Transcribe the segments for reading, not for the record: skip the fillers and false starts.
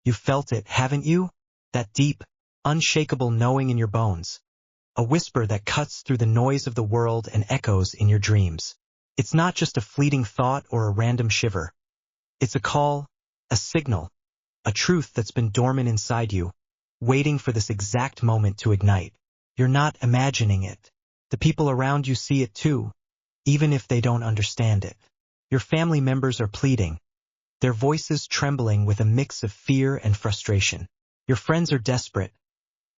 You felt it, haven't you? That deep, unshakable knowing in your bones. A whisper that cuts through the noise of the world and echoes in your dreams. It's not just a fleeting thought or a random shiver. It's a call, a signal, a truth that's been dormant inside you, waiting for this exact moment to ignite. You're not imagining it. The people around you see it too, even if they don't understand it. Your family members are pleading, their voices trembling with a mix of fear and frustration. Your friends are desperate,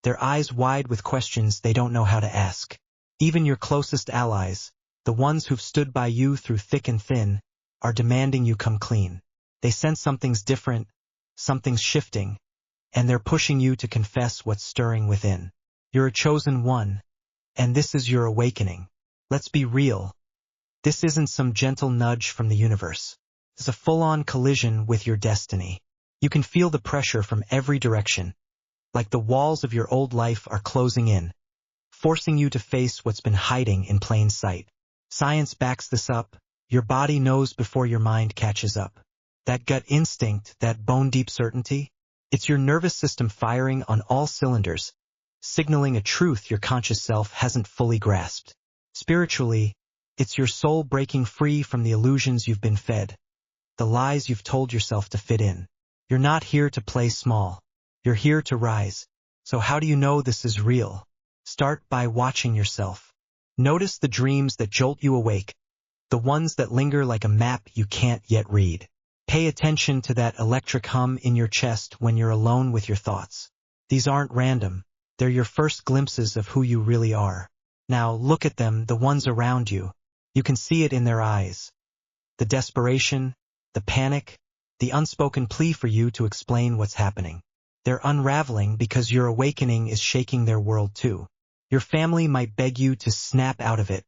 their eyes wide with questions they don't know how to ask. Even your closest allies, the ones who've stood by you through thick and thin, are demanding you come clean. They sense something's different, something's shifting, and they're pushing you to confess what's stirring within. You're a chosen one, and this is your awakening. Let's be real. This isn't some gentle nudge from the universe. It's a full-on collision with your destiny. You can feel the pressure from every direction, like the walls of your old life are closing in, forcing you to face what's been hiding in plain sight. Science backs this up. Your body knows before your mind catches up. That gut instinct, that bone-deep certainty, it's your nervous system firing on all cylinders, signaling a truth your conscious self hasn't fully grasped. Spiritually, it's your soul breaking free from the illusions you've been fed, the lies you've told yourself to fit in. You're not here to play small. You're here to rise. So how do you know this is real? Start by watching yourself. Notice the dreams that jolt you awake, the ones that linger like a map you can't yet read. Pay attention to that electric hum in your chest when you're alone with your thoughts. These aren't random. They're your first glimpses of who you really are. Now look at them, the ones around you. You can see it in their eyes. The desperation, the panic, the unspoken plea for you to explain what's happening. They're unraveling because your awakening is shaking their world too. Your family might beg you to snap out of it,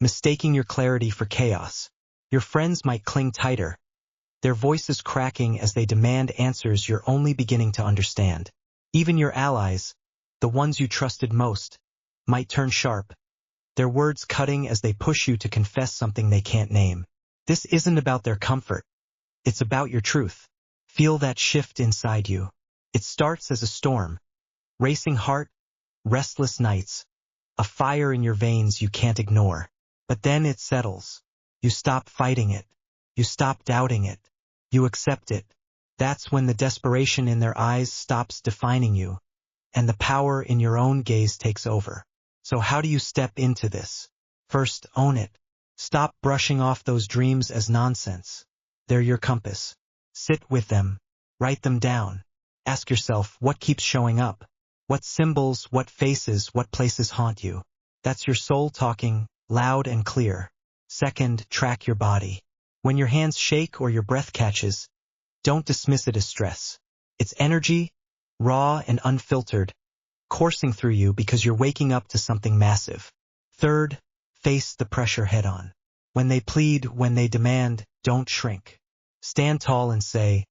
mistaking your clarity for chaos. Your friends might cling tighter, their voices cracking as they demand answers you're only beginning to understand. Even your allies, the ones you trusted most, might turn sharp, their words cutting as they push you to confess something they can't name. This isn't about their comfort. It's about your truth. Feel that shift inside you. It starts as a storm, racing heart, restless nights, a fire in your veins you can't ignore. But then it settles. You stop fighting it. You stop doubting it. You accept it. That's when the desperation in their eyes stops defining you, and the power in your own gaze takes over. So how do you step into this? First, own it. Stop brushing off those dreams as nonsense. They're your compass. Sit with them. Write them down. Ask yourself, what keeps showing up? What symbols, what faces, what places haunt you? That's your soul talking, loud and clear. Second, track your body. When your hands shake or your breath catches, don't dismiss it as stress. It's energy, raw and unfiltered, coursing through you because you're waking up to something massive. Third, face the pressure head on. When they plead, when they demand, don't shrink. Stand tall and say,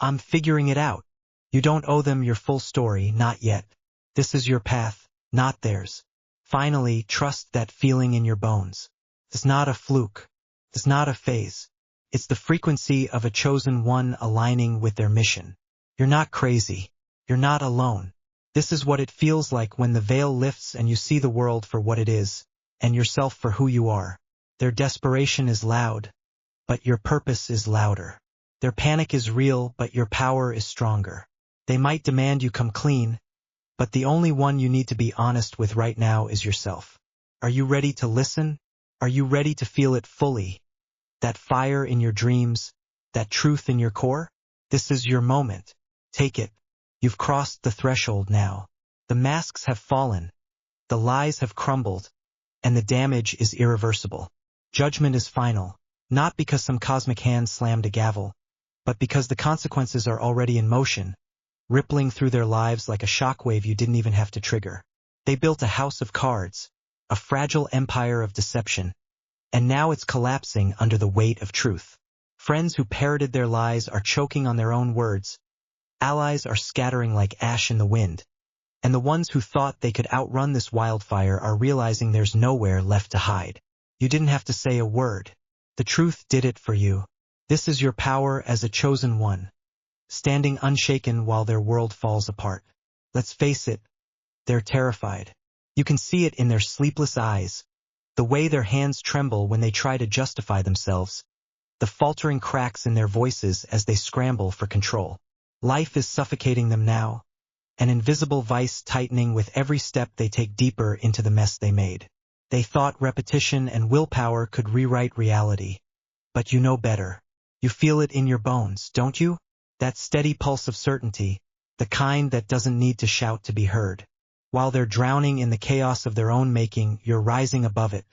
I'm figuring it out. You don't owe them your full story, not yet. This is your path, not theirs. Finally, trust that feeling in your bones. It's not a fluke. It's not a phase. It's the frequency of a chosen one aligning with their mission. You're not crazy. You're not alone. This is what it feels like when the veil lifts and you see the world for what it is, and yourself for who you are. Their desperation is loud, but your purpose is louder. Their panic is real, but your power is stronger. They might demand you come clean, but the only one you need to be honest with right now is yourself. Are you ready to listen? Are you ready to feel it fully? That fire in your dreams, that truth in your core? This is your moment. Take it. You've crossed the threshold now. The masks have fallen. The lies have crumbled, and the damage is irreversible. Judgment is final, not because some cosmic hand slammed a gavel, but because the consequences are already in motion, rippling through their lives like a shockwave you didn't even have to trigger. They built a house of cards, a fragile empire of deception, and now it's collapsing under the weight of truth. Friends who parroted their lies are choking on their own words. Allies are scattering like ash in the wind. And the ones who thought they could outrun this wildfire are realizing there's nowhere left to hide. You didn't have to say a word. The truth did it for you. This is your power as a chosen one. standing unshaken while their world falls apart. Let's face it, they're terrified. You can see it in their sleepless eyes, the way their hands tremble when they try to justify themselves, the faltering cracks in their voices as they scramble for control. Life is suffocating them now, an invisible vice tightening with every step they take deeper into the mess they made. They thought repetition and willpower could rewrite reality. But you know better. You feel it in your bones, don't you? That steady pulse of certainty, the kind that doesn't need to shout to be heard. While they're drowning in the chaos of their own making, you're rising above it.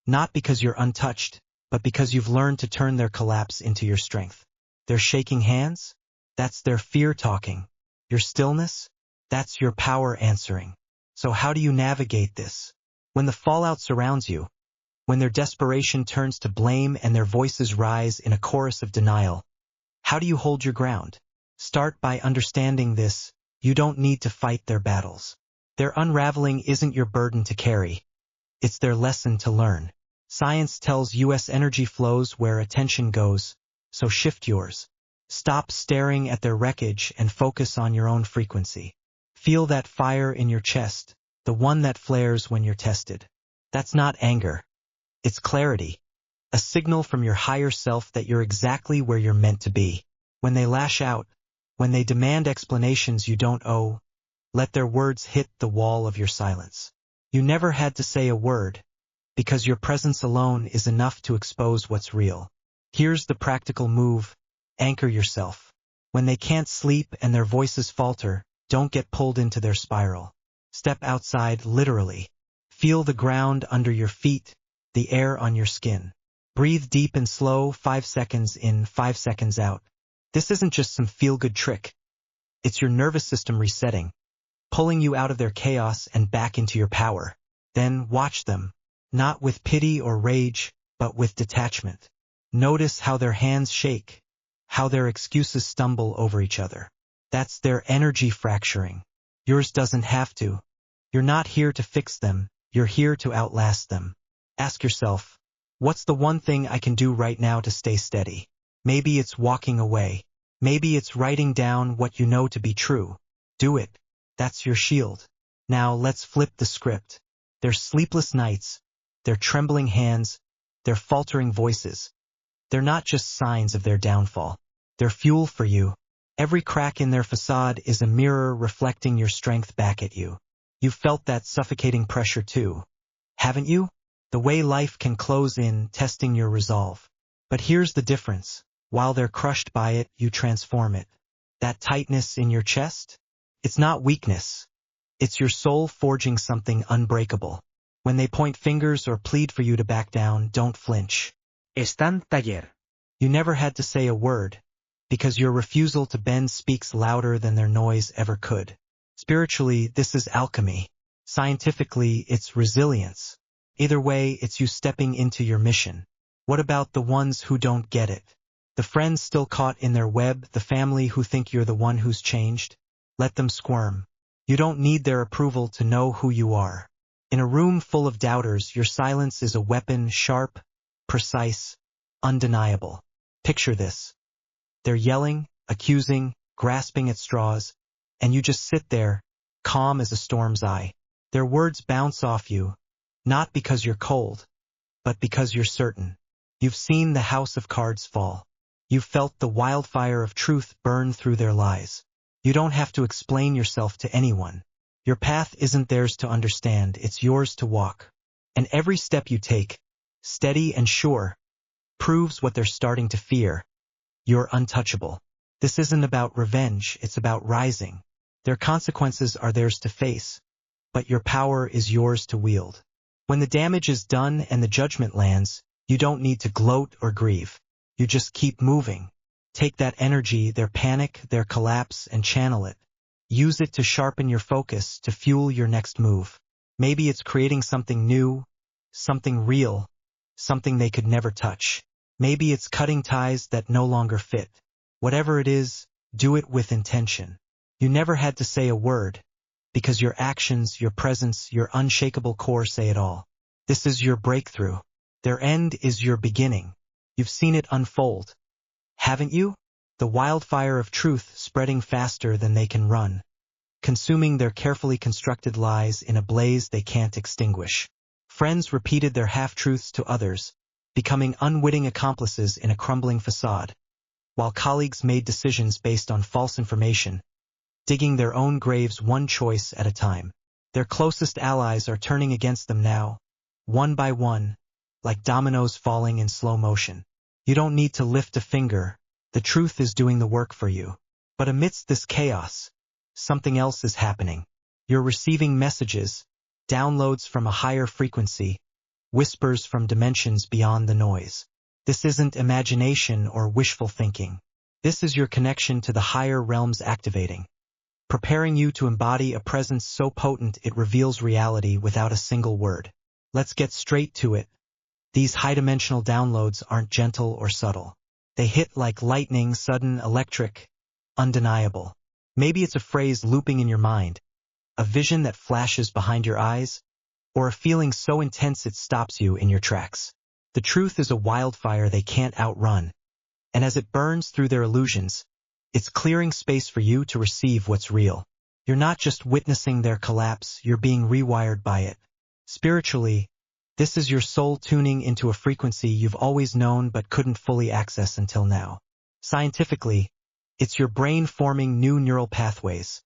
Not because you're untouched, but because you've learned to turn their collapse into your strength. Their shaking hands? That's their fear talking. Your stillness? That's your power answering. So how do you navigate this? When the fallout surrounds you, when their desperation turns to blame and their voices rise in a chorus of denial, how do you hold your ground? Start by understanding this: you don't need to fight their battles. Their unraveling isn't your burden to carry. It's their lesson to learn. Science tells us energy flows where attention goes, so shift yours. Stop staring at their wreckage and focus on your own frequency. Feel that fire in your chest, the one that flares when you're tested. That's not anger. It's clarity. A signal from your higher self that you're exactly where you're meant to be. When they lash out, when they demand explanations you don't owe, let their words hit the wall of your silence. You never had to say a word, because your presence alone is enough to expose what's real. Here's the practical move: anchor yourself. When they can't sleep and their voices falter, don't get pulled into their spiral. Step outside, literally. Feel the ground under your feet, the air on your skin. Breathe deep and slow, 5 seconds in, 5 seconds out. This isn't just some feel-good trick. It's your nervous system resetting, pulling you out of their chaos and back into your power. Then watch them, not with pity or rage, but with detachment. Notice how their hands shake, how their excuses stumble over each other. That's their energy fracturing. Yours doesn't have to. You're not here to fix them, you're here to outlast them. Ask yourself, what's the one thing I can do right now to stay steady? Maybe it's walking away. Maybe it's writing down what you know to be true. Do it. That's your shield. Now let's flip the script. Their sleepless nights, their trembling hands, their faltering voices. They're not just signs of their downfall. They're fuel for you. Every crack in their facade is a mirror reflecting your strength back at you. You've felt that suffocating pressure too, haven't you? The way life can close in, testing your resolve. But here's the difference. While they're crushed by it, you transform it. That tightness in your chest? It's not weakness. It's your soul forging something unbreakable. When they point fingers or plead for you to back down, don't flinch. Stand taller. You never had to say a word, because your refusal to bend speaks louder than their noise ever could. Spiritually, this is alchemy. Scientifically, it's resilience. Either way, it's you stepping into your mission. What about the ones who don't get it? The friends still caught in their web, the family who think you're the one who's changed? Let them squirm. You don't need their approval to know who you are. In a room full of doubters, your silence is a weapon, sharp, precise, undeniable. Picture this. They're yelling, accusing, grasping at straws, and you just sit there, calm as a storm's eye. Their words bounce off you, not because you're cold, but because you're certain. You've seen the house of cards fall. You've felt the wildfire of truth burn through their lies. You don't have to explain yourself to anyone. Your path isn't theirs to understand, it's yours to walk. And every step you take, steady and sure, proves what they're starting to fear. You're untouchable. This isn't about revenge, it's about rising. Their consequences are theirs to face, but your power is yours to wield. When the damage is done and the judgment lands, you don't need to gloat or grieve. You just keep moving. Take that energy, their panic, their collapse, and channel it. Use it to sharpen your focus, to fuel your next move. Maybe it's creating something new, something real, something they could never touch. Maybe it's cutting ties that no longer fit. Whatever it is, do it with intention. You never had to say a word, because your actions, your presence, your unshakable core say it all. This is your breakthrough. Their end is your beginning. You've seen it unfold, haven't you? the wildfire of truth spreading faster than they can run, consuming their carefully constructed lies in a blaze they can't extinguish. Friends repeated their half-truths to others, becoming unwitting accomplices in a crumbling facade, while colleagues made decisions based on false information, digging their own graves one choice at a time. Their closest allies are turning against them now, one by one, like dominoes falling in slow motion. You don't need to lift a finger, the truth is doing the work for you. But amidst this chaos, something else is happening. You're receiving messages, downloads from a higher frequency, whispers from dimensions beyond the noise. This isn't imagination or wishful thinking. This is your connection to the higher realms activating, preparing you to embody a presence so potent it reveals reality without a single word. Let's get straight to it. These high-dimensional downloads aren't gentle or subtle. They hit like lightning, sudden, electric, undeniable. Maybe it's a phrase looping in your mind, a vision that flashes behind your eyes, or a feeling so intense it stops you in your tracks. The truth is a wildfire they can't outrun, and as it burns through their illusions, it's clearing space for you to receive what's real. You're not just witnessing their collapse, you're being rewired by it. Spiritually, this is your soul tuning into a frequency you've always known but couldn't fully access until now. Scientifically, it's your brain forming new neural pathways,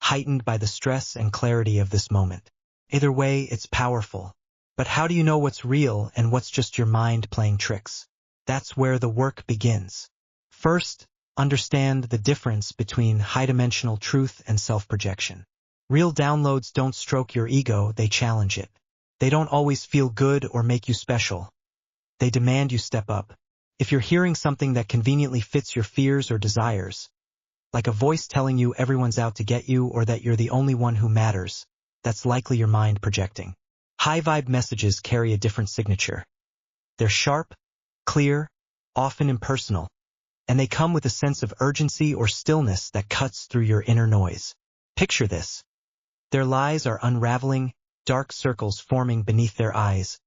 heightened by the stress and clarity of this moment. Either way, it's powerful. But how do you know what's real and what's just your mind playing tricks? That's where the work begins. First, understand the difference between high-dimensional truth and self-projection. Real downloads don't stroke your ego, they challenge it. They don't always feel good or make you special. They demand you step up. If you're hearing something that conveniently fits your fears or desires, like a voice telling you everyone's out to get you or that you're the only one who matters, that's likely your mind projecting. High-vibe messages carry a different signature. They're sharp, clear, often impersonal, and they come with a sense of urgency or stillness that cuts through your inner noise. Picture this. Their lies are unraveling, dark circles forming beneath their eyes,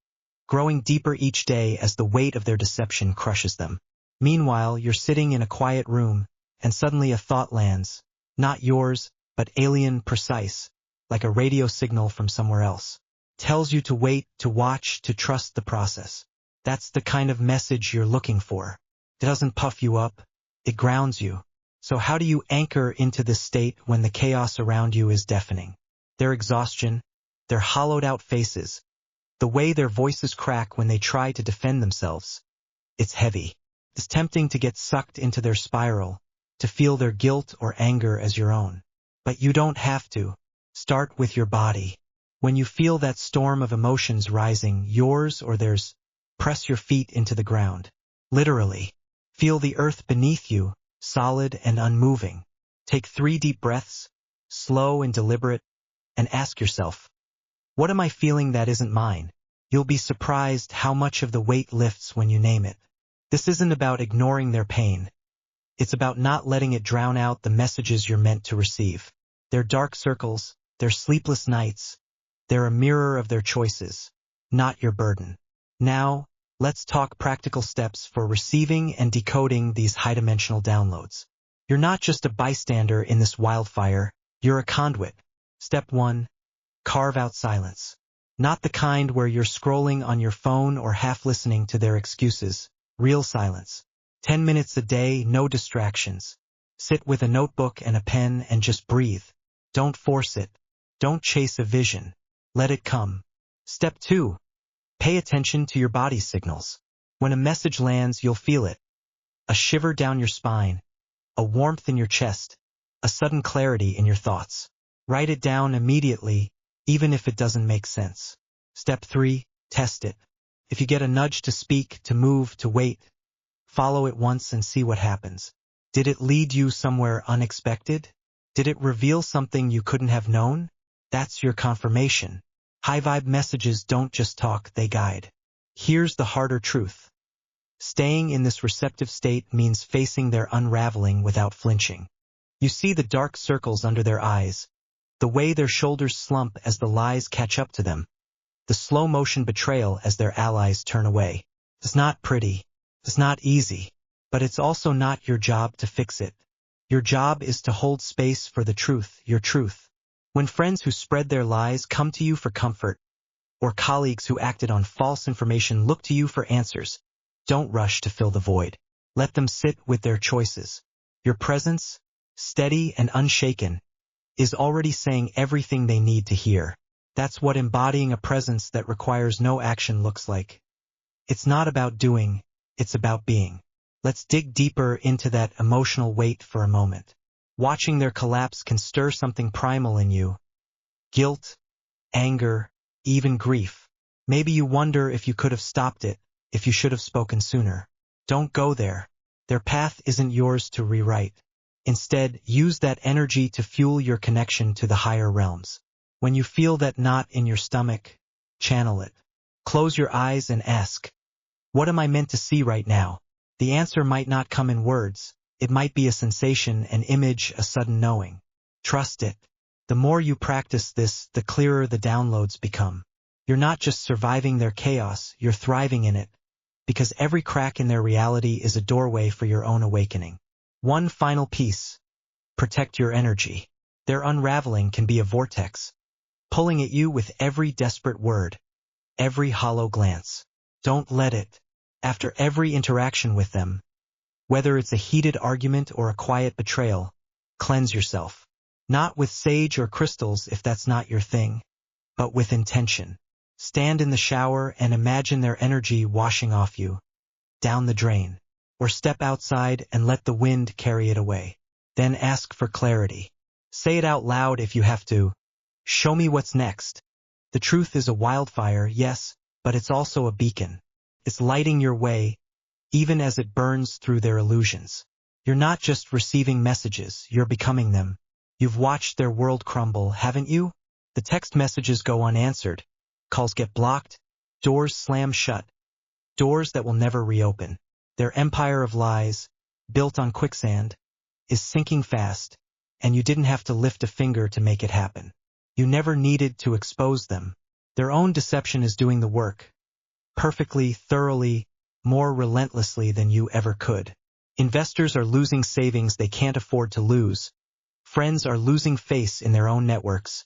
growing deeper each day as the weight of their deception crushes them. Meanwhile, you're sitting in a quiet room, and suddenly a thought lands, not yours, but alien, precise, like a radio signal from somewhere else. Tells you to wait, to watch, to trust the process. That's the kind of message you're looking for. It doesn't puff you up, it grounds you. So how do you anchor into this state when the chaos around you is deafening? Their exhaustion, their hollowed-out faces, the way their voices crack when they try to defend themselves. It's heavy. It's tempting to get sucked into their spiral, to feel their guilt or anger as your own. But you don't have to. Start with your body. When you feel that storm of emotions rising, yours or theirs, press your feet into the ground. Literally. Feel the earth beneath you, solid and unmoving. Take 3 deep breaths, slow and deliberate, and ask yourself, what am I feeling that isn't mine? You'll be surprised how much of the weight lifts when you name it. This isn't about ignoring their pain. It's about not letting it drown out the messages you're meant to receive. Their dark circles, their sleepless nights, they're a mirror of their choices, not your burden. Now, let's talk practical steps for receiving and decoding these high-dimensional downloads. You're not just a bystander in this wildfire, you're a conduit. Step 1. Carve out silence. Not the kind where you're scrolling on your phone or half listening to their excuses. Real silence. 10 minutes a day, no distractions. Sit with a notebook and a pen and just breathe. Don't force it. Don't chase a vision. Let it come. Step 2. Pay attention to your body's signals. When a message lands, you'll feel it. A shiver down your spine, a warmth in your chest, a sudden clarity in your thoughts. Write it down immediately, even if it doesn't make sense. Step 3. Test it. If you get a nudge to speak, to move, to wait, follow it once and see what happens. Did it lead you somewhere unexpected? Did it reveal something you couldn't have known? That's your confirmation. High-vibe messages don't just talk, they guide. Here's the harder truth. Staying in this receptive state means facing their unraveling without flinching. You see the dark circles under their eyes, the way their shoulders slump as the lies catch up to them, the slow-motion betrayal as their allies turn away. It's not pretty. It's not easy. But it's also not your job to fix it. Your job is to hold space for the truth, your truth. When friends who spread their lies come to you for comfort, or colleagues who acted on false information look to you for answers, don't rush to fill the void. Let them sit with their choices. Your presence, steady and unshaken, is already saying everything they need to hear. That's what embodying a presence that requires no action looks like. It's not about doing, it's about being. Let's dig deeper into that emotional weight for a moment. Watching their collapse can stir something primal in you. Guilt, anger, even grief. Maybe you wonder if you could have stopped it, if you should have spoken sooner. Don't go there. Their path isn't yours to rewrite. Instead, use that energy to fuel your connection to the higher realms. When you feel that knot in your stomach, channel it. Close your eyes and ask, what am I meant to see right now? The answer might not come in words. It might be a sensation, an image, a sudden knowing. Trust it. The more you practice this, the clearer the downloads become. You're not just surviving their chaos, you're thriving in it. Because every crack in their reality is a doorway for your own awakening. One final piece. Protect your energy. Their unraveling can be a vortex, pulling at you with every desperate word, every hollow glance. Don't let it. After every interaction with them, whether it's a heated argument or a quiet betrayal, cleanse yourself. Not with sage or crystals if that's not your thing, but with intention. Stand in the shower and imagine their energy washing off you, down the drain. Or step outside and let the wind carry it away. Then ask for clarity. Say it out loud if you have to. Show me what's next. The truth is a wildfire, yes, but it's also a beacon. It's lighting your way, even as it burns through their illusions. You're not just receiving messages, you're becoming them. You've watched their world crumble, haven't you? The text messages go unanswered. Calls get blocked. Doors slam shut. Doors that will never reopen. Their empire of lies, built on quicksand, is sinking fast, and you didn't have to lift a finger to make it happen. You never needed to expose them. Their own deception is doing the work, perfectly, thoroughly, more relentlessly than you ever could. Investors are losing savings they can't afford to lose. Friends are losing face in their own networks,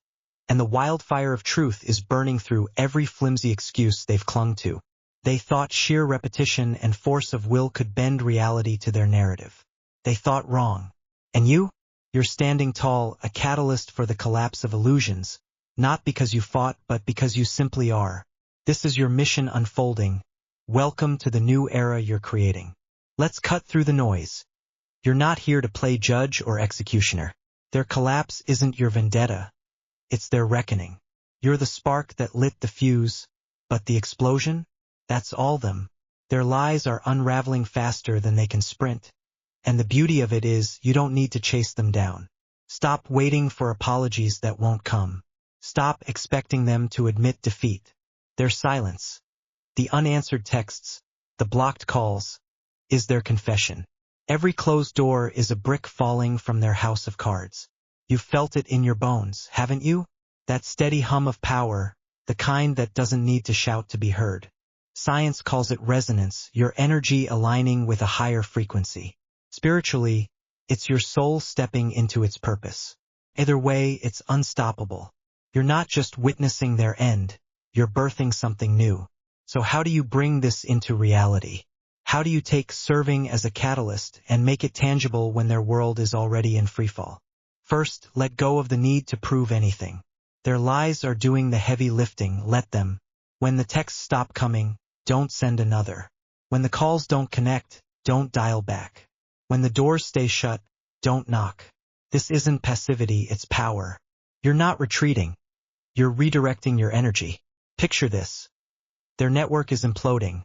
and the wildfire of truth is burning through every flimsy excuse they've clung to. They thought sheer repetition and force of will could bend reality to their narrative. They thought wrong. And you? You're standing tall, a catalyst for the collapse of illusions, not because you fought, but because you simply are. This is your mission unfolding. Welcome to the new era you're creating. Let's cut through the noise. You're not here to play judge or executioner. Their collapse isn't your vendetta. It's their reckoning. You're the spark that lit the fuse, but the explosion? That's all them. Their lies are unraveling faster than they can sprint. And the beauty of it is, you don't need to chase them down. Stop waiting for apologies that won't come. Stop expecting them to admit defeat. Their silence, the unanswered texts, the blocked calls, is their confession. Every closed door is a brick falling from their house of cards. You've felt it in your bones, haven't you? That steady hum of power, the kind that doesn't need to shout to be heard. Science calls it resonance, your energy aligning with a higher frequency. Spiritually, it's your soul stepping into its purpose. Either way, it's unstoppable. You're not just witnessing their end, you're birthing something new. So how do you bring this into reality? How do you take serving as a catalyst and make it tangible when their world is already in freefall? First, let go of the need to prove anything. Their lies are doing the heavy lifting, let them. When the texts stop coming, don't send another. When the calls don't connect, don't dial back. When the doors stay shut, don't knock. This isn't passivity, it's power. You're not retreating. You're redirecting your energy. Picture this. Their network is imploding.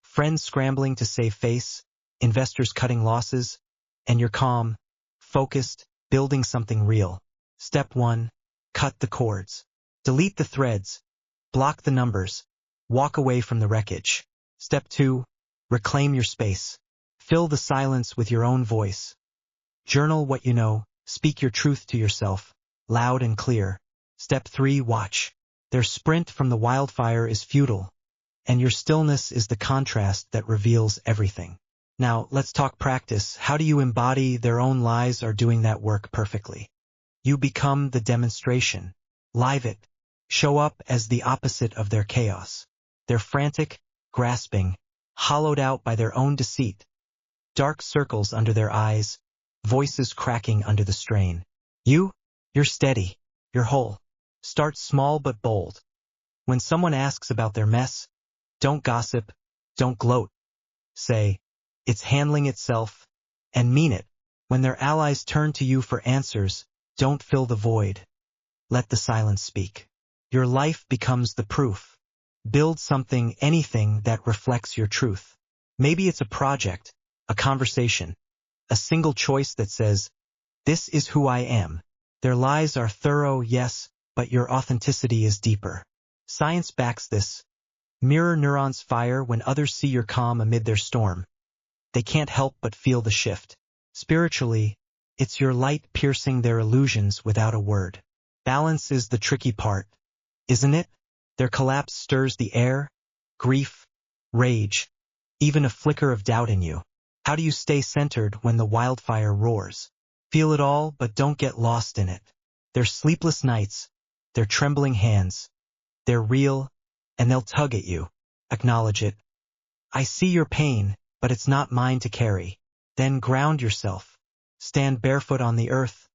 Friends scrambling to save face, investors cutting losses, and you're calm, focused, building something real. Step 1. Cut the cords. Delete the threads. Block the numbers. Walk away from the wreckage. Step 2. Reclaim your space. Fill the silence with your own voice. Journal what you know, speak your truth to yourself, loud and clear. Step 3. Watch. Their sprint from the wildfire is futile, and your stillness is the contrast that reveals everything. Now, let's talk practice. How do you embody their own lies or doing that work perfectly? You become the demonstration. Live it. Show up as the opposite of their chaos. They're frantic, grasping, hollowed out by their own deceit. Dark circles under their eyes, voices cracking under the strain. You're steady. You're whole. Start small but bold. When someone asks about their mess, don't gossip, don't gloat. Say, it's handling itself, and mean it. When their allies turn to you for answers, don't fill the void. Let the silence speak. Your life becomes the proof. Build something, anything that reflects your truth. Maybe it's a project, a conversation, a single choice that says, this is who I am. Their lies are thorough, yes, but your authenticity is deeper. Science backs this. Mirror neurons fire when others see your calm amid their storm. They can't help but feel the shift. Spiritually, it's your light piercing their illusions without a word. Balance is the tricky part, isn't it? Their collapse stirs the air, grief, rage, even a flicker of doubt in you. How do you stay centered when the wildfire roars? Feel it all, but don't get lost in it. Their sleepless nights, their trembling hands, they're real, and they'll tug at you. Acknowledge it. I see your pain, but it's not mine to carry. Then ground yourself. Stand barefoot on the earth.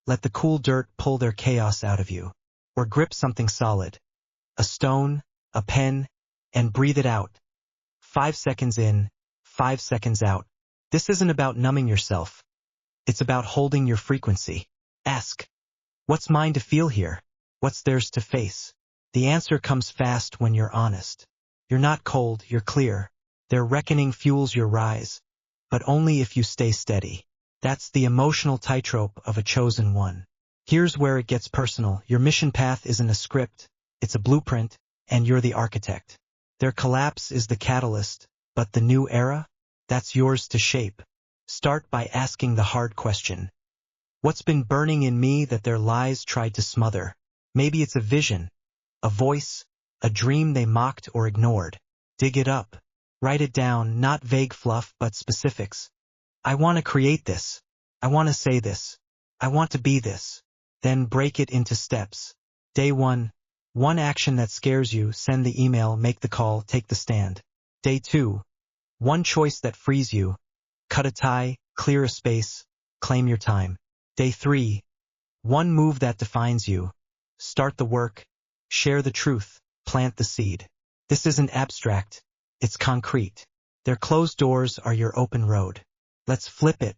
Let the cool dirt pull their chaos out of you. Or grip something solid. A stone, a pen, and breathe it out. 5 seconds in, 5 seconds out. This isn't about numbing yourself. It's about holding your frequency. Ask, what's mine to feel here? What's theirs to face? The answer comes fast when you're honest. You're not cold, you're clear. Their reckoning fuels your rise, but only if you stay steady. That's the emotional tightrope of a chosen one. Here's where it gets personal. Your mission path isn't a script, it's a blueprint, and you're the architect. Their collapse is the catalyst, but the new era? That's yours to shape. Start by asking the hard question. What's been burning in me that their lies tried to smother? Maybe it's a vision, a voice, a dream they mocked or ignored. Dig it up. Write it down, not vague fluff, but specifics. I want to create this. I want to say this. I want to be this. Then break it into steps. Day 1. One action that scares you, send the email, make the call, take the stand. Day 2. One choice that frees you, cut a tie, clear a space, claim your time. Day 3. One move that defines you, start the work, share the truth, plant the seed. This isn't abstract, it's concrete. Their closed doors are your open road. Let's flip it.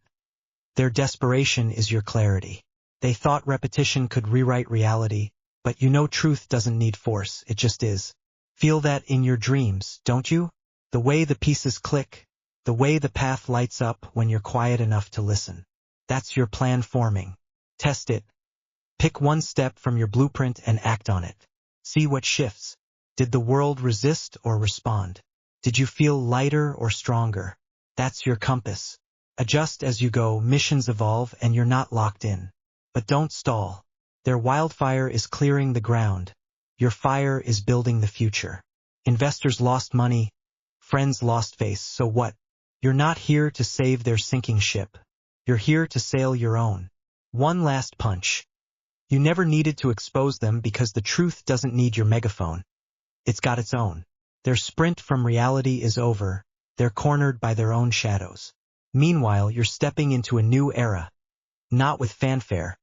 Their desperation is your clarity. They thought repetition could rewrite reality, but you know truth doesn't need force, it just is. Feel that in your dreams, don't you? The way the pieces click, the way the path lights up when you're quiet enough to listen. That's your plan forming. Test it. Pick one step from your blueprint and act on it. See what shifts. Did the world resist or respond? Did you feel lighter or stronger? That's your compass. Adjust as you go, missions evolve and you're not locked in. But don't stall. Their wildfire is clearing the ground. Your fire is building the future. Investors lost money. Friends lost face, so what? You're not here to save their sinking ship. You're here to sail your own. One last punch. You never needed to expose them because the truth doesn't need your megaphone. It's got its own. Their sprint from reality is over. They're cornered by their own shadows. Meanwhile, you're stepping into a new era. Not with fanfare,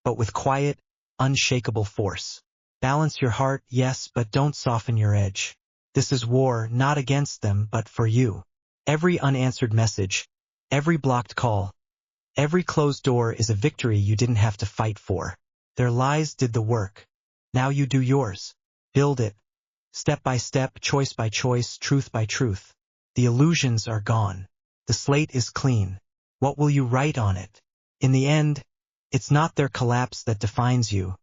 but with quiet, unshakable force. Balance your heart, yes, but don't soften your edge. This is war, not against them, but for you. Every unanswered message, every blocked call, every closed door is a victory you didn't have to fight for. Their lies did the work. Now you do yours. Build it. Step by step, choice by choice, truth by truth. The illusions are gone. The slate is clean. What will you write on it? In the end, it's not their collapse that defines you.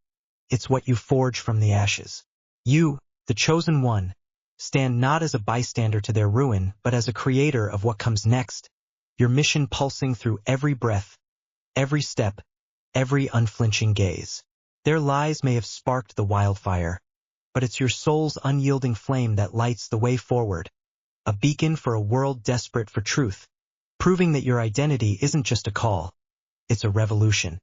It's what you forge from the ashes. You, the chosen one, stand not as a bystander to their ruin, but as a creator of what comes next. Your mission pulsing through every breath, every step, every unflinching gaze. Their lies may have sparked the wildfire, but it's your soul's unyielding flame that lights the way forward. A beacon for a world desperate for truth. proving that your identity isn't just a call, it's a revolution.